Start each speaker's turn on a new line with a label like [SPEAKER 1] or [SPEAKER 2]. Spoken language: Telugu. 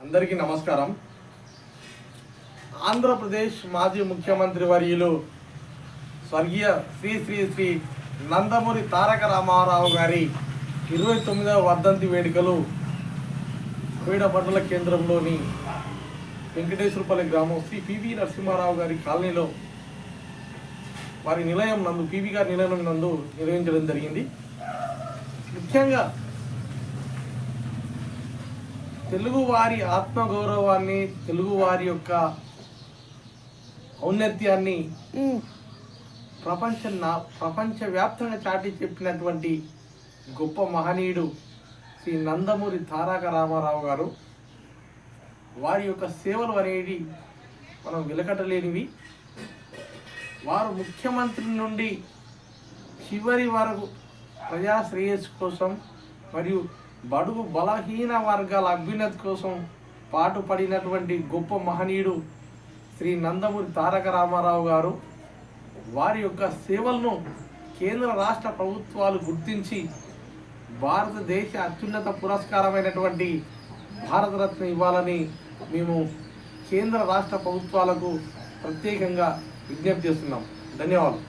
[SPEAKER 1] అందరికీ నమస్కారం. ఆంధ్రప్రదేశ్ మాజీ ముఖ్యమంత్రి వర్యులు స్వర్గీయ శ్రీ శ్రీ శ్రీ నందమూరి తారక రామారావు గారి 29వ వర్ధంతి వేడుకలు కోయిడ మండల కేంద్రంలోని వెంకటేశ్వరపల్లి గ్రామం శ్రీ పివి నరసింహారావు గారి కాలనీలో వారి నిలయం నందు పివి గారి నిలయం నందు నిర్వహించడం జరిగింది. ముఖ్యంగా తెలుగు వారి ఆత్మగౌరవాన్ని, తెలుగు వారి యొక్క ఔన్నత్యాన్ని ప్రపంచవ్యాప్తంగా చాటి చెప్పినటువంటి గొప్ప మహనీయుడు శ్రీ నందమూరి తారక రామారావు గారు. వారి యొక్క సేవలు అనేవి మనం వెలకట్టలేనివి. వారు ముఖ్యమంత్రి నుండి చివరి వరకు ప్రజా శ్రేయస్సు కోసం మరియు బడుగు బలహీన వర్గాల అభ్యున్నతి కోసం పాటుపడినటువంటి గొప్ప మహనీయుడు శ్రీ నందమూరి తారక రామారావు గారు. వారి యొక్క సేవలను కేంద్ర రాష్ట్ర ప్రభుత్వాలు గుర్తించి భారతదేశ అత్యున్నత పురస్కారమైనటువంటి భారతరత్న ఇవ్వాలని మేము కేంద్ర రాష్ట్ర ప్రభుత్వాలకు ప్రత్యేకంగా విజ్ఞప్తి చేస్తున్నాం. ధన్యవాదాలు.